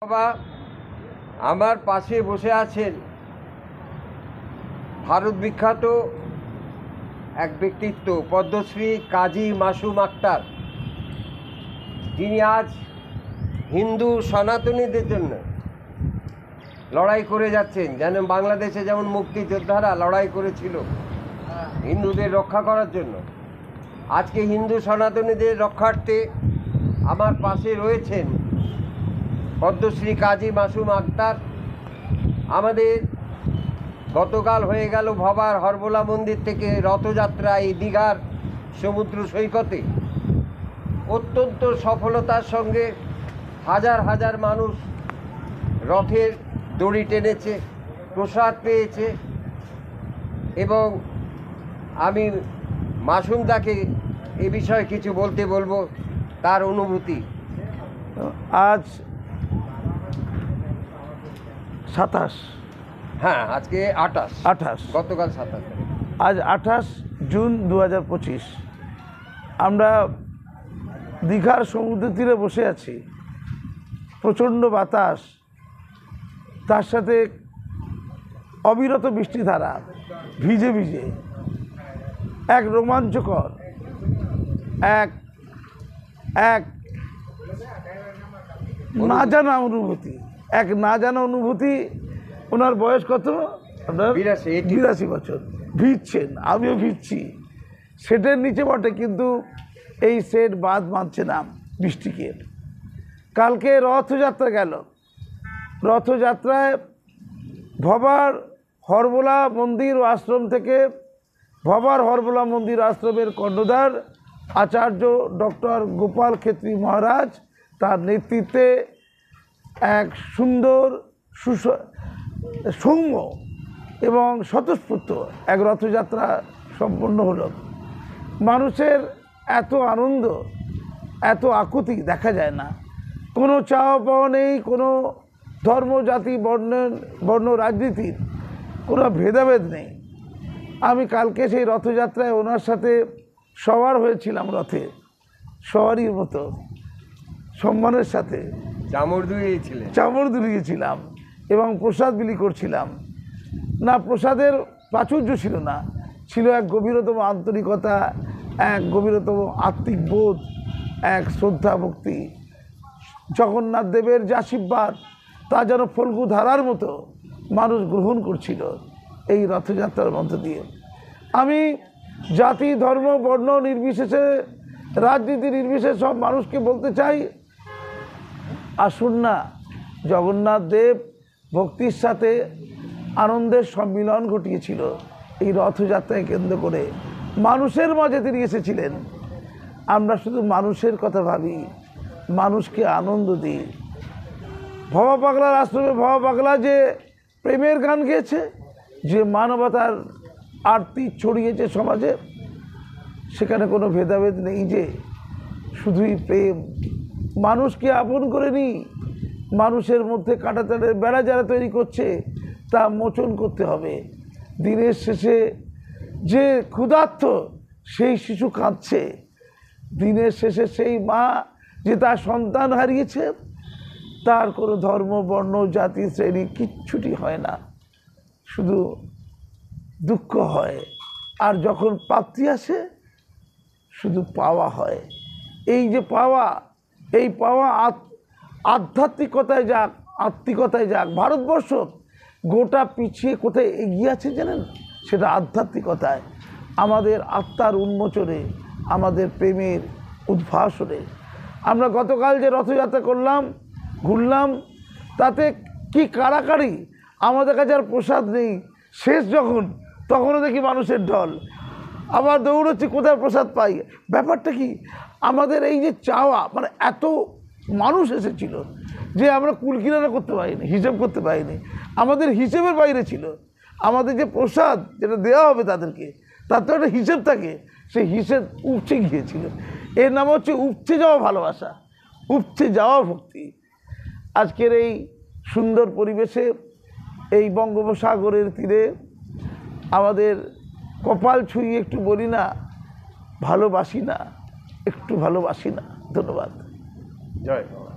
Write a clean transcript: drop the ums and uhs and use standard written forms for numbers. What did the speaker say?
বাবা আমার পাশে বসে আছেন ভারত বিখ্যাত এক ব্যক্তিত্ব পদ্মশ্রী কাজী মাসুম আক্তার, যিনি আজ হিন্দু সনাতনীদের জন্য লড়াই করে যাচ্ছেন। যেন বাংলাদেশে যেমন মুক্তিযোদ্ধারা লড়াই করেছিল হিন্দুদের রক্ষা করার জন্য, আজকে হিন্দু সনাতনীদের রক্ষার্থে আমার পাশে রয়েছেন পদ্মশ্রী কাজী মাসুম আক্তার। আমাদের গতকাল হয়ে গেল ভবার হরবোলা মন্দির থেকে রথযাত্রা এই দীঘার সমুদ্র সৈকতে অত্যন্ত সফলতার সঙ্গে হাজার হাজার মানুষ রথের দড়ি টেনেছে, প্রসাদ পেয়েছে। এবং আমি মাসুমদাকে এ বিষয়ে কিছু বলবো, তার অনুভূতি। আজ 27, হ্যাঁ আজকে 28, গতকাল 27, আজ 28 জুন 2025। আমরা দীঘার সমুদ্র তীরে বসে আছি। প্রচণ্ড বাতাস, তার সাথে অবিরত বৃষ্টিধারা, ভিজে ভিজে এক রোমাঞ্চকর এক না জানা অনুভূতি, ওনার বয়স কত? আপনার 82 বছর। ভিজছেন, আমিও ভিজছি। সেটের নিচে বটে, কিন্তু এই সেট বাদ মানছে না বৃষ্টিকে। কালকে রথযাত্রা গেল। রথযাত্রায় ভবার হরবোলা মন্দির ও আশ্রম থেকে ভবার হরবোলা মন্দির আশ্রমের কর্ণধার আচার্য ডক্টর গোপাল খেত্রী মহারাজ, তার নেতৃত্বে এক সুন্দর সৌম্য এবং স্বতঃস্ফূর্ত এক রথযাত্রা সম্পন্ন হলো। মানুষের এত আনন্দ, এত আকুতি দেখা যায় না। কোনো চাওয়া পাওয়া নেই, কোনো ধর্ম, জাতি, বর্ণ রাজনীতির কোনো ভেদাভেদ নেই। আমি কালকে সেই রথযাত্রায় ওনার সাথে সবার হয়েছিলাম, রথে সবারই মতো সম্মানের সাথে চামড় দুলিয়েছিলাম এবং প্রসাদ বিলি করছিলাম। না, প্রসাদের প্রাচুর্য ছিল না, ছিল এক গভীরতম আন্তরিকতা, এক গভীরতম আত্মিক বোধ, এক শ্রদ্ধা ভক্তি। জগন্নাথ দেবের যে আশীর্বাদ, তা যেন ফল্গু ধারার মতো মানুষ গ্রহণ করছিল এই রথযাত্রার মধ্য দিয়ে। আমি জাতি, ধর্ম, বর্ণ নির্বিশেষে, রাজনীতি নির্বিশেষে সব মানুষকে বলতে চাই, আসুন না, জগন্নাথ দেব ভক্তির সাথে আনন্দের সম্মিলন ঘটিয়েছিল এই রথযাত্রায় কেন্দ্র করে। মানুষের মাঝে তিনি এসেছিলেন। আমরা শুধু মানুষের কথা ভাবি, মানুষকে আনন্দ দিই। ভবা পাগলার আশ্রমে ভবা পাগলা যে প্রেমের গান গেয়েছে, যে মানবতার আরতি ছড়িয়েছে সমাজে, সেখানে কোনো ভেদাভেদ নেই, যে শুধুই প্রেম। মানুষকে আপন করে নিই। মানুষের মধ্যে কাঁটাতারের বেড়া যারা তৈরি করছে, তা মোচন করতে হবে। দিনের শেষে যে ক্ষুধার্ত সেই শিশু কাঁদছে, দিনের শেষে সেই মা যে তার সন্তান হারিয়েছে, তার কোনো ধর্ম, বর্ণ, জাতি, শ্রেণী কিচ্ছুটি হয় না, শুধু দুঃখ হয়। আর যখন প্রাপ্তি আসে, শুধু পাওয়া হয়। এই যে পাওয়া, এই পাওয়া আধ্যাত্মিকতায় যাক, আত্মিকতায় যাক। ভারতবর্ষ গোটা পিছিয়ে কোথায় এগিয়ে আছে জানেন? সেটা আধ্যাত্মিকতায়, আমাদের আত্মার উন্মোচনে, আমাদের প্রেমের উদ্ভাসনে। আমরা গতকাল যে রথযাত্রা করলাম, ঘুরলাম, তাতে কি কাড়াকাড়ি! আমাদের কাছে আর প্রসাদ নেই। শেষ যখন, তখনও দেখি মানুষের ঢল। আবার দৌড়চ্ছি কোথায় প্রসাদ পাই। ব্যাপারটা কি, আমাদের এই যে চাওয়া, মানে এত মানুষ এসেছিল যে আমরা কুলকিনারা করতে পারিনি, হিসেব করতে পারিনি। আমাদের হিসেবের বাইরে ছিল। আমাদের যে প্রসাদ যেটা দেওয়া হবে তাদেরকে, তার তো একটা হিসেব থাকে, সেই হিসেব উপচে গিয়েছিল। এর নাম হচ্ছে উপচে যাওয়া ভালোবাসা, উপচে যাওয়া ভক্তি। আজকের এই সুন্দর পরিবেশে, এই বঙ্গোপসাগরের তীরে আমাদের কপাল ছুঁয়ে একটু বলি না, ভালোবাসি না, একটু ভালোবাসি না। ধন্যবাদ। জয় বাবা।